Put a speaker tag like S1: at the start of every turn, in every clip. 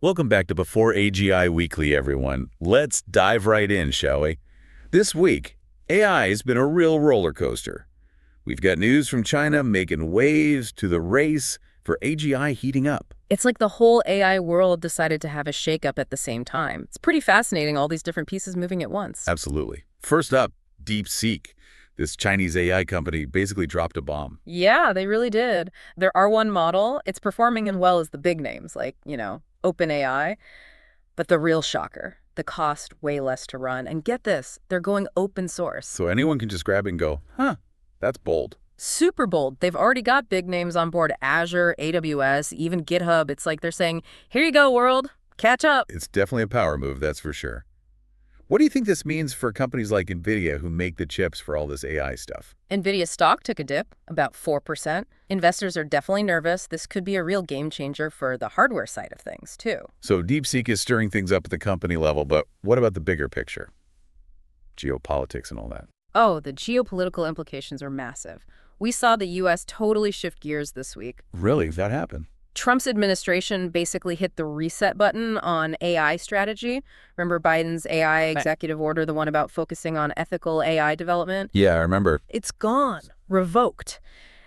S1: Welcome back to Before AGI Weekly, everyone. Let's dive right in, shall we? This week, AI has been a real roller coaster. We've got news from China making waves to the race for AGI heating up.
S2: It's like the whole AI world decided to have a shakeup at the same time. It's pretty fascinating, all these different pieces moving at once.
S1: Absolutely. First up, DeepSeek. This Chinese AI company basically dropped a bomb.
S2: Yeah, they really did. Their R1 model, it's performing as well as the big names like, OpenAI. But the real shocker, the cost way less to run. And get this, they're going open source.
S1: So anyone can just grab it and go, huh, that's bold.
S2: Super bold. They've already got big names on board: Azure, AWS, even GitHub. It's like they're saying, here you go, world, catch up.
S1: It's definitely a power move, that's for sure. What do you think this means for companies like NVIDIA who make the chips for all this AI stuff?
S2: NVIDIA stock took a dip, about 4%. Investors are definitely nervous. This could be a real game changer for the hardware side of things, too.
S1: So DeepSeek is stirring things up at the company level, but what about the bigger picture? Geopolitics and all that.
S2: Oh, the geopolitical implications are massive. We saw the U.S. totally shift gears this week.
S1: Really? That happened?
S2: Trump's administration basically hit the reset button on AI strategy. Remember Biden's AI executive order, the one about focusing on ethical AI development?
S1: Yeah, I remember.
S2: It's gone, revoked.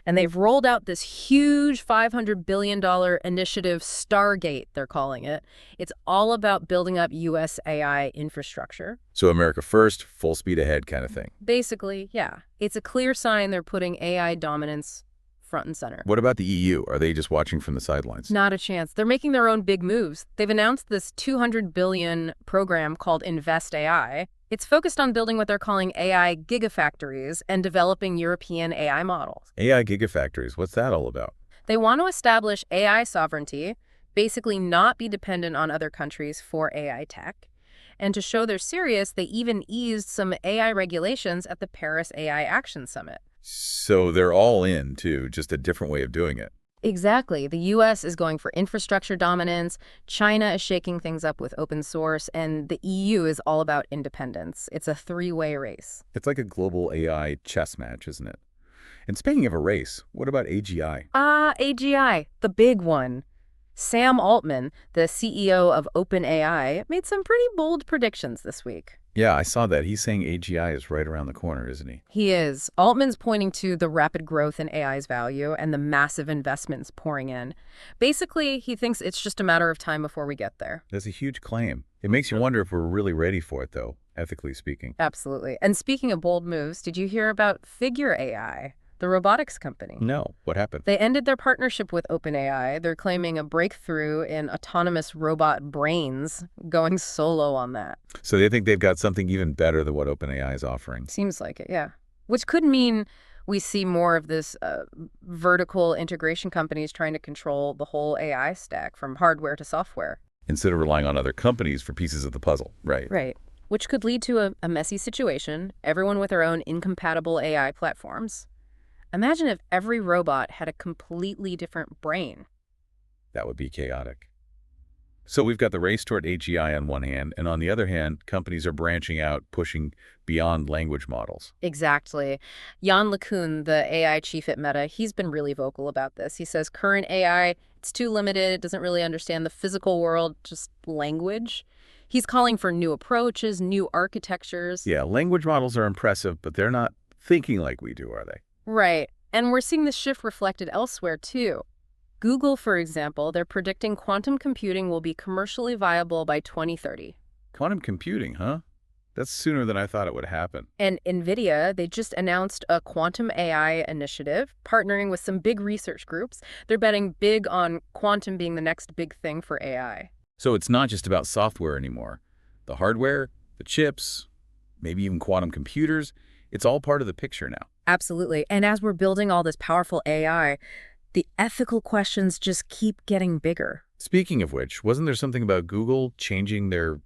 S2: And they've rolled out this huge $500 billion initiative, Stargate, they're calling it. It's all about building up U.S. AI infrastructure.
S1: So America first, full speed ahead kind of thing.
S2: Basically, yeah. It's a clear sign they're putting AI dominance front and center.
S1: What about the EU? Are they just watching from the sidelines?
S2: Not a chance. They're making their own big moves. They've announced this $200 billion program called Invest AI. It's focused on building what they're calling AI gigafactories and developing European AI models.
S1: AI gigafactories, what's that all about?
S2: They want to establish AI sovereignty, basically not be dependent on other countries for AI tech. And to show they're serious, they even eased some AI regulations at the Paris AI Action Summit.
S1: So they're all in, too, just a different way of doing it.
S2: Exactly. The U.S. is going for infrastructure dominance, China is shaking things up with open source, and the EU is all about independence. It's a three-way race.
S1: It's like a global AI chess match, isn't it? And speaking of a race, what about AGI?
S2: AGI, the big one. Sam Altman, the CEO of OpenAI, made some pretty bold predictions this week.
S1: Yeah, I saw that. He's saying AGI is right around the corner, isn't he?
S2: He is. Altman's pointing to the rapid growth in AI's value and the massive investments pouring in. Basically, he thinks it's just a matter of time before we get there.
S1: That's a huge claim. It makes you wonder if we're really ready for it, though, ethically speaking.
S2: Absolutely. And speaking of bold moves, did you hear about Figure AI, the robotics company?
S1: No. What happened?
S2: They ended their partnership with OpenAI. They're claiming a breakthrough in autonomous robot brains, going solo on that.
S1: So they think they've got something even better than what OpenAI is offering.
S2: Seems like it, yeah. Which could mean we see more of this vertical integration companies trying to control the whole AI stack from hardware to software.
S1: Instead of relying on other companies for pieces of the puzzle, right?
S2: Right. Which could lead to a messy situation, everyone with their own incompatible AI platforms. Imagine if every robot had a completely different brain.
S1: That would be chaotic. So we've got the race toward AGI on one hand, and on the other hand, companies are branching out, pushing beyond language models.
S2: Exactly. Jan LeCun, the AI chief at Meta, he's been really vocal about this. He says current AI, it's too limited, it doesn't really understand the physical world, just language. He's calling for new approaches, new architectures.
S1: Yeah, language models are impressive, but they're not thinking like we do, are they?
S2: Right. And we're seeing this shift reflected elsewhere, too. Google, for example, they're predicting quantum computing will be commercially viable by 2030.
S1: Quantum computing, huh? That's sooner than I thought it would happen.
S2: And NVIDIA, they just announced a quantum AI initiative, partnering with some big research groups. They're betting big on quantum being the next big thing for AI.
S1: So it's not just about software anymore. The hardware, the chips, maybe even quantum computers, it's all part of the picture now.
S2: Absolutely. And as we're building all this powerful AI, the ethical questions just keep getting bigger.
S1: Speaking of which, wasn't there something about Google changing their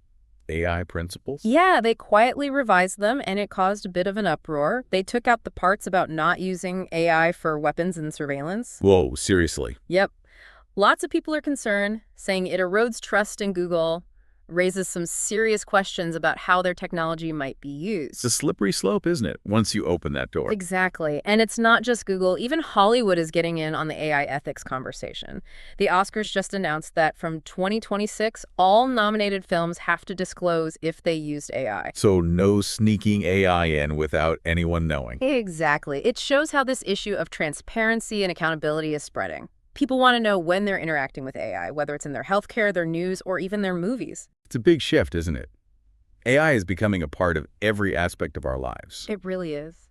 S1: AI principles?
S2: Yeah, they quietly revised them, and it caused a bit of an uproar. They took out the parts about not using AI for weapons and surveillance.
S1: Whoa, seriously?
S2: Yep. Lots of people are concerned, saying it erodes trust in Google. raises some serious questions about how their technology might be used.
S1: It's a slippery slope, isn't it, once you open that door?
S2: Exactly. And it's not just Google. Even Hollywood is getting in on the AI ethics conversation. The Oscars just announced that from 2026, all nominated films have to disclose if they used AI.
S1: So no sneaking AI in without anyone knowing.
S2: Exactly. It shows how this issue of transparency and accountability is spreading. People want to know when they're interacting with AI, whether it's in their healthcare, their news, or even their movies.
S1: It's a big shift, isn't it? AI is becoming a part of every aspect of our lives.
S2: It really is.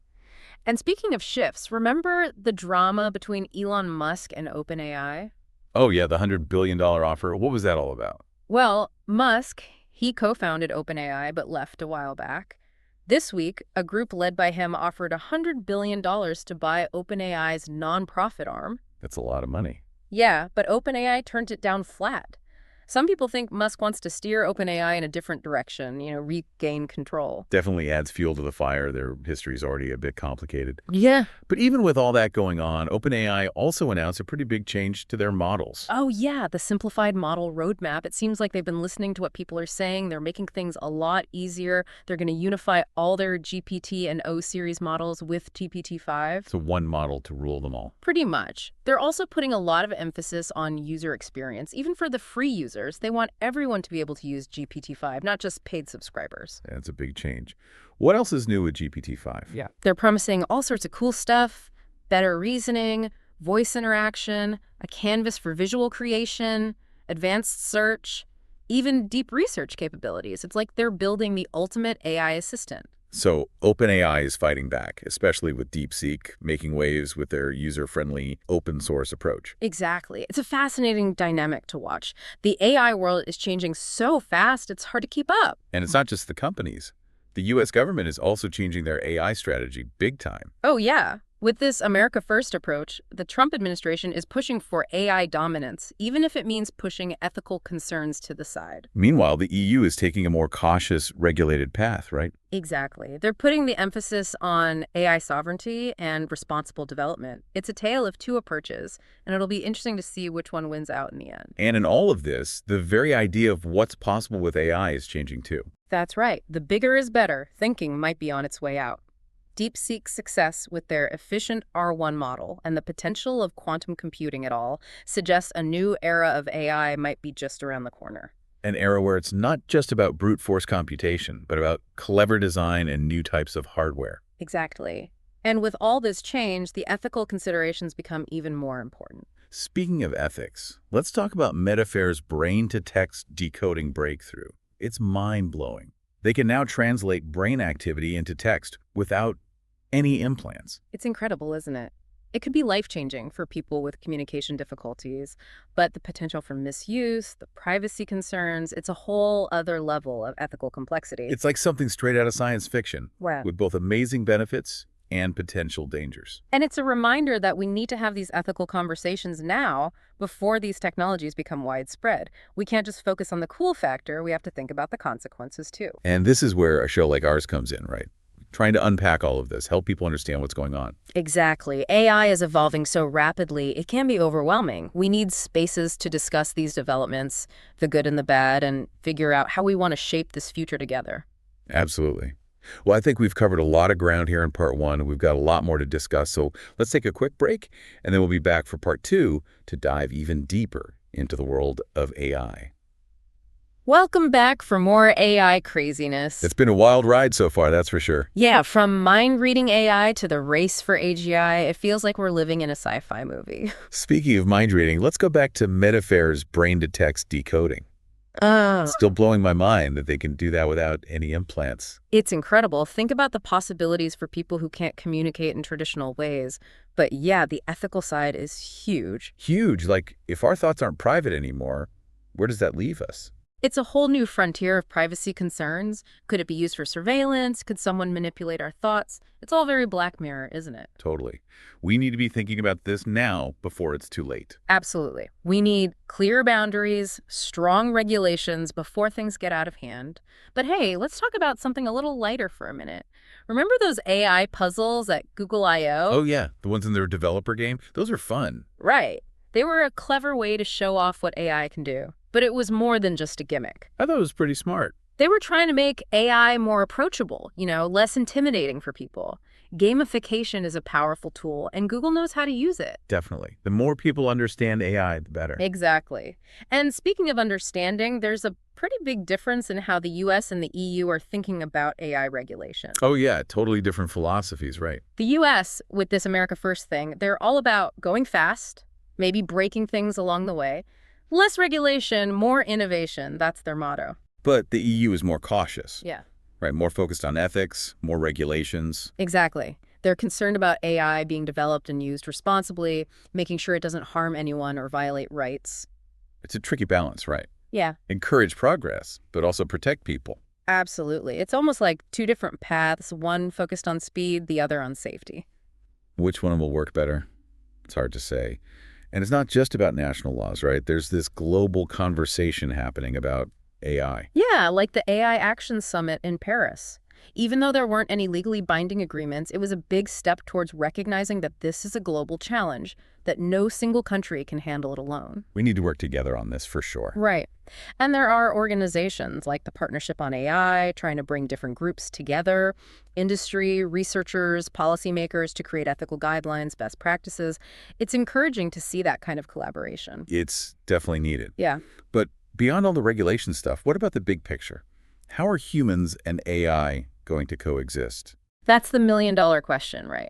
S2: And speaking of shifts, remember the drama between Elon Musk and OpenAI?
S1: Oh yeah, the $100 billion offer. What was that all about?
S2: Well, Musk, he co-founded OpenAI but left a while back. This week, a group led by him offered $100 billion to buy OpenAI's nonprofit arm.
S1: That's a lot of money.
S2: Yeah, but OpenAI turned it down flat. Some people think Musk wants to steer OpenAI in a different direction, regain control.
S1: Definitely adds fuel to the fire. Their history is already a bit complicated.
S2: Yeah.
S1: But even with all that going on, OpenAI also announced a pretty big change to their models.
S2: Oh, yeah, the simplified model roadmap. It seems like they've been listening to what people are saying. They're making things a lot easier. They're going to unify all their GPT and O-series models with GPT-5.
S1: So one model to rule them all.
S2: Pretty much. They're also putting a lot of emphasis on user experience. Even for the free users, they want everyone to be able to use GPT-5, not just paid subscribers.
S1: That's a big change. What else is new with GPT-5?
S2: Yeah. They're promising all sorts of cool stuff, better reasoning, voice interaction, a canvas for visual creation, advanced search, even deep research capabilities. It's like they're building the ultimate AI assistant.
S1: So OpenAI is fighting back, especially with DeepSeek, making waves with their user-friendly open source approach.
S2: Exactly. It's a fascinating dynamic to watch. The AI world is changing so fast, it's hard to keep up.
S1: And it's not just the companies. The U.S. government is also changing their AI strategy big time.
S2: Oh, yeah. With this America First approach, the Trump administration is pushing for AI dominance, even if it means pushing ethical concerns to the side.
S1: Meanwhile, the EU is taking a more cautious, regulated path, right?
S2: Exactly. They're putting the emphasis on AI sovereignty and responsible development. It's a tale of two approaches, and it'll be interesting to see which one wins out in the end.
S1: And in all of this, the very idea of what's possible with AI is changing too.
S2: That's right. The bigger is better thinking might be on its way out. DeepSeek's success with their efficient R1 model and the potential of quantum computing at all suggests a new era of AI might be just around the corner.
S1: An era where it's not just about brute force computation, but about clever design and new types of hardware.
S2: Exactly. And with all this change, the ethical considerations become even more important.
S1: Speaking of ethics, let's talk about Metafair's brain-to-text decoding breakthrough. It's mind-blowing. They can now translate brain activity into text without any implants.
S2: It's incredible, isn't it? It could be life-changing for people with communication difficulties, but the potential for misuse, the privacy concerns, it's a whole other level of ethical complexity.
S1: It's like something straight out of science fiction,
S2: Wow.
S1: with both amazing benefits and potential dangers.
S2: And it's a reminder that we need to have these ethical conversations now before these technologies become widespread. We can't just focus on the cool factor, we have to think about the consequences too.
S1: And this is where a show like ours comes in, right? Trying to unpack all of this, help people understand what's going on.
S2: Exactly. AI is evolving so rapidly, it can be overwhelming. We need spaces to discuss these developments, the good and the bad, and figure out how we want to shape this future together.
S1: Absolutely. Well, I think we've covered a lot of ground here in part one, and we've got a lot more to discuss. So let's take a quick break, and then we'll be back for part two to dive even deeper into the world of AI.
S2: Welcome back for more AI craziness.
S1: It's been a wild ride so far, that's for sure.
S2: Yeah, from mind-reading AI to the race for AGI, it feels like we're living in a sci-fi movie.
S1: Speaking of mind reading, let's go back to Metafair's brain-to-text decoding. Still blowing my mind that they can do that without any implants.
S2: It's incredible. Think about the possibilities for people who can't communicate in traditional ways. But yeah, the ethical side is huge.
S1: Huge. Like, if our thoughts aren't private anymore, where does that leave us?
S2: It's a whole new frontier of privacy concerns. Could it be used for surveillance? Could someone manipulate our thoughts? It's all very Black Mirror, isn't it?
S1: Totally. We need to be thinking about this now before it's too late.
S2: Absolutely. We need clear boundaries, strong regulations before things get out of hand. But hey, let's talk about something a little lighter for a minute. Remember those AI puzzles at Google I/O?
S1: Oh yeah, the ones in their developer game? Those are fun.
S2: Right. They were a clever way to show off what AI can do. but it was more than just a gimmick.
S1: I thought it was pretty smart.
S2: They were trying to make AI more approachable, less intimidating for people. Gamification is a powerful tool, and Google knows how to use it.
S1: Definitely. The more people understand AI, the better.
S2: Exactly. And speaking of understanding, there's a pretty big difference in how the US and the EU are thinking about AI regulation.
S1: Oh, yeah. Totally different philosophies, right?
S2: The US, with this America First thing, they're all about going fast, maybe breaking things along the way. Less regulation, more innovation. That's their motto.
S1: But the EU is more cautious.
S2: Yeah.
S1: Right, more focused on ethics, more regulations.
S2: Exactly. They're concerned about AI being developed and used responsibly, making sure it doesn't harm anyone or violate rights.
S1: It's a tricky balance, right?
S2: Yeah.
S1: Encourage progress, but also protect people.
S2: Absolutely. It's almost like two different paths, one focused on speed, the other on safety.
S1: Which one will work better? It's hard to say. And it's not just about national laws, right? There's this global conversation happening about AI.
S2: Yeah, like the AI Action Summit in Paris. Even though there weren't any legally binding agreements, it was a big step towards recognizing that this is a global challenge, that no single country can handle it alone.
S1: We need to work together on this for sure.
S2: Right. And there are organizations like the Partnership on AI trying to bring different groups together, industry, researchers, policymakers to create ethical guidelines, best practices. It's encouraging to see that kind of collaboration.
S1: It's definitely needed.
S2: Yeah.
S1: But beyond all the regulation stuff, what about the big picture? How are humans and AI going to coexist?
S2: That's the million-dollar question, right?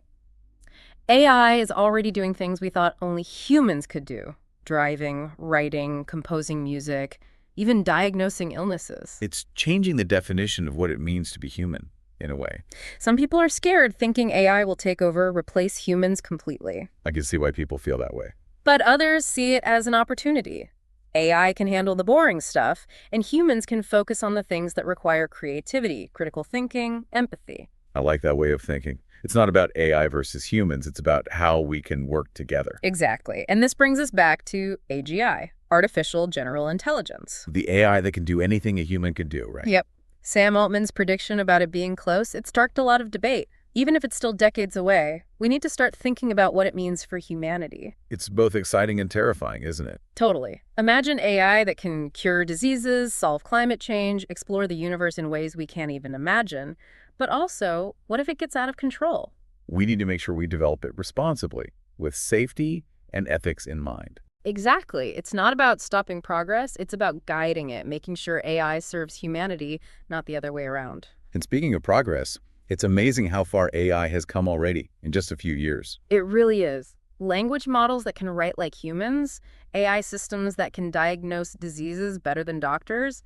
S2: AI is already doing things we thought only humans could do. Driving, writing, composing music, even diagnosing illnesses.
S1: It's changing the definition of what it means to be human, in a way.
S2: Some people are scared, thinking AI will take over, replace humans completely.
S1: I can see why people feel that way.
S2: But others see it as an opportunity. AI can handle the boring stuff, and humans can focus on the things that require creativity, critical thinking, empathy.
S1: I like that way of thinking. It's not about AI versus humans. It's about how we can work together.
S2: Exactly. And this brings us back to AGI, artificial general intelligence.
S1: The AI that can do anything a human could do, right?
S2: Yep. Sam Altman's prediction about it being close, it sparked a lot of debate. Even if it's still decades away, we need to start thinking about what it means for humanity.
S1: It's both exciting and terrifying, isn't it?
S2: Totally. Imagine AI that can cure diseases, solve climate change, explore the universe in ways we can't even imagine. But also, what if it gets out of control?
S1: We need to make sure we develop it responsibly, with safety and ethics in mind.
S2: Exactly. It's not about stopping progress, it's about guiding it, making sure AI serves humanity, not the other way around.
S1: And speaking of progress, it's amazing how far AI has come already in just a few years.
S2: It really is. Language models that can write like humans, AI systems that can diagnose diseases better than doctors.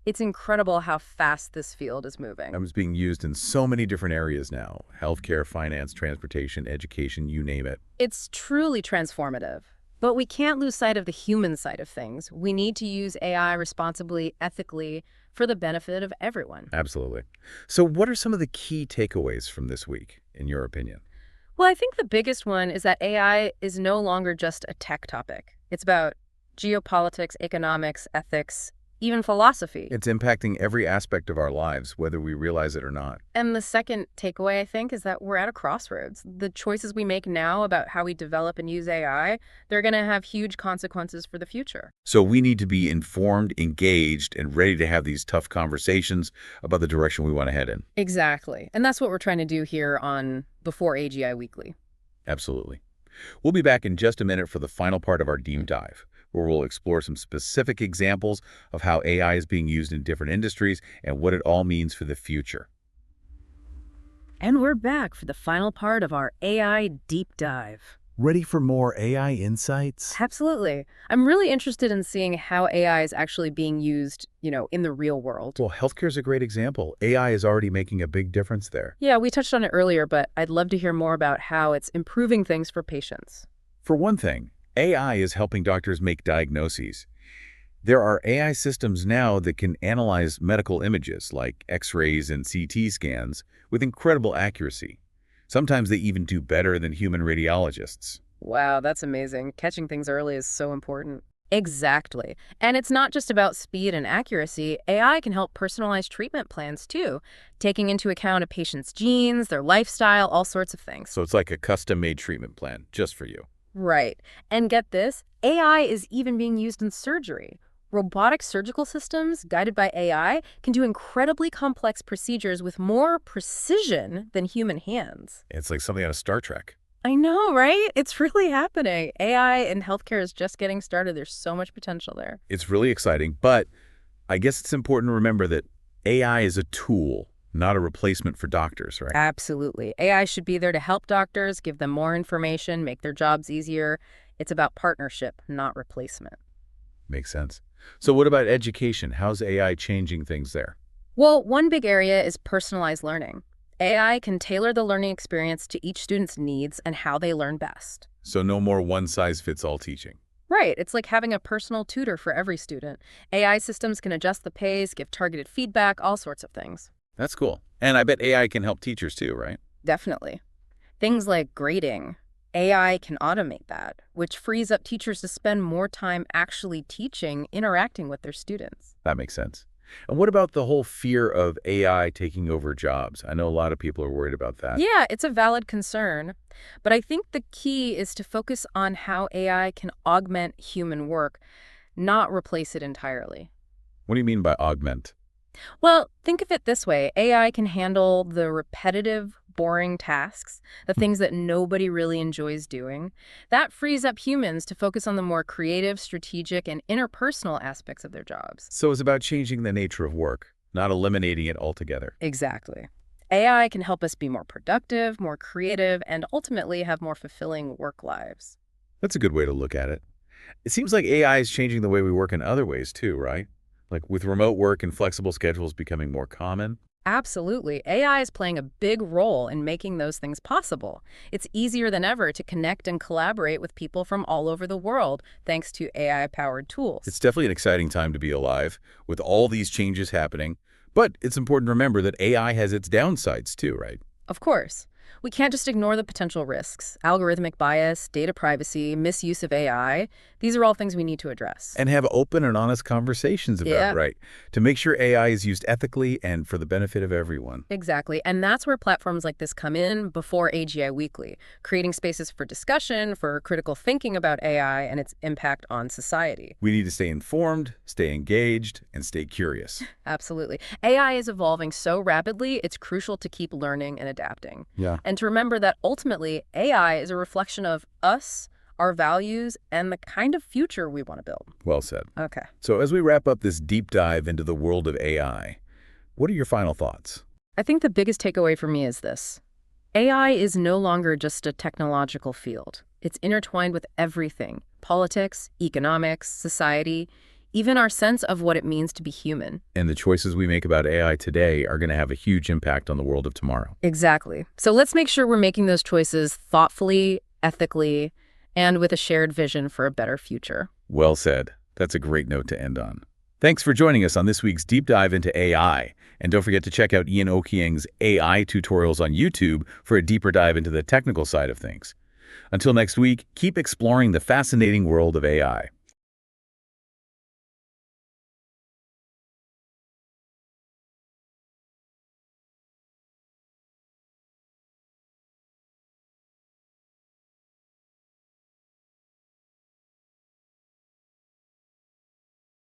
S2: It's incredible how fast this field is moving.
S1: It's being used in so many different areas now. Healthcare, finance, transportation, education, you name it.
S2: It's truly transformative. But we can't lose sight of the human side of things. We need to use AI responsibly, ethically, for the benefit of everyone.
S1: Absolutely. So what are some of the key takeaways from this week, in your opinion?
S2: Well, I think the biggest one is that AI is no longer just a tech topic. It's about geopolitics, economics, ethics, even philosophy.
S1: It's impacting every aspect of our lives, whether we realize it or not.
S2: And the second takeaway, I think, is that we're at a crossroads. The choices we make now about how we develop and use AI, they're going to have huge consequences for the future.
S1: So we need to be informed, engaged, and ready to have these tough conversations about the direction we want to head in.
S2: Exactly. And that's what we're trying to do here on Before AGI Weekly.
S1: Absolutely. We'll be back in just a minute for the final part of our deep dive, where we'll explore some specific examples of how AI is being used in different industries and what it all means for the future.
S2: And we're back for the final part of our AI deep dive.
S1: Ready for more AI insights?
S2: Absolutely. I'm really interested in seeing how AI is actually being used, in the real world.
S1: Well, healthcare is a great example. AI is already making a big difference there.
S2: Yeah, we touched on it earlier, but I'd love to hear more about how it's improving things for patients.
S1: For one thing, AI is helping doctors make diagnoses. There are AI systems now that can analyze medical images like X-rays and CT scans with incredible accuracy. Sometimes they even do better than human radiologists.
S2: Wow, that's amazing. Catching things early is so important. Exactly. And it's not just about speed and accuracy. AI can help personalize treatment plans too, taking into account a patient's genes, their lifestyle, all sorts of things.
S1: So it's like a custom-made treatment plan just for you.
S2: Right. And get this, AI is even being used in surgery. Robotic surgical systems, guided by AI, can do incredibly complex procedures with more precision than human hands.
S1: It's like something out of Star Trek.
S2: I know, right? It's really happening. AI in healthcare is just getting started. There's so much potential there.
S1: It's really exciting, but I guess it's important to remember that AI is a tool, not a replacement for doctors, right?
S2: Absolutely. AI should be there to help doctors, give them more information, make their jobs easier. It's about partnership, not replacement.
S1: Makes sense. So what about education? How's AI changing things there?
S2: Well, one big area is personalized learning. AI can tailor the learning experience to each student's needs and how they learn best.
S1: So no more one-size-fits-all teaching.
S2: Right. It's like having a personal tutor for every student. AI systems can adjust the pace, give targeted feedback, all sorts of things.
S1: That's cool. And I bet AI can help teachers too, right?
S2: Definitely. Things like grading. AI can automate that, which frees up teachers to spend more time actually teaching, interacting with their students.
S1: That makes sense. And what about the whole fear of AI taking over jobs? I know a lot of people are worried about that.
S2: Yeah, it's a valid concern, but I think the key is to focus on how AI can augment human work, not replace it entirely.
S1: What do you mean by augment?
S2: Well, think of it this way. AI can handle the repetitive, boring tasks, the things that nobody really enjoys doing. That frees up humans to focus on the more creative, strategic, and interpersonal aspects of their jobs.
S1: So it's about changing the nature of work, not eliminating it altogether.
S2: Exactly. AI can help us be more productive, more creative, and ultimately have more fulfilling work lives.
S1: That's a good way to look at it. It seems like AI is changing the way we work in other ways too, right? Like with remote work and flexible schedules becoming more common.
S2: Absolutely. AI is playing a big role in making those things possible. It's easier than ever to connect and collaborate with people from all over the world thanks to AI-powered tools.
S1: It's definitely an exciting time to be alive with all these changes happening. But it's important to remember that AI has its downsides too, right?
S2: Of course. We can't just ignore the potential risks. Algorithmic bias, data privacy, misuse of AI. These are all things we need to address.
S1: And have open and honest conversations about
S2: Yeah.
S1: it, right? To make sure AI is used ethically and for the benefit of everyone.
S2: Exactly. And that's where platforms like this come in before AGI Weekly, creating spaces for discussion, for critical thinking about AI and its impact on society.
S1: We need to stay informed, stay engaged, and stay curious.
S2: Absolutely. AI is evolving so rapidly, it's crucial to keep learning and adapting.
S1: Yeah.
S2: And to remember that ultimately, AI is a reflection of us, our values, and the kind of future we want to build.
S1: Well said.
S2: Okay.
S1: So as we wrap up this deep dive into the world of AI, what are your final thoughts?
S2: I think the biggest takeaway for me is this. AI is no longer just a technological field. It's intertwined with everything: politics, economics, society, even our sense of what it means to be human.
S1: And the choices we make about AI today are going to have a huge impact on the world of tomorrow.
S2: Exactly. So let's make sure we're making those choices thoughtfully, ethically, and with a shared vision for a better future.
S1: Well said. That's a great note to end on. Thanks for joining us on this week's deep dive into AI. And don't forget to check out Ian Okieng's AI tutorials on YouTube for a deeper dive into the technical side of things. Until next week, keep exploring the fascinating world of AI.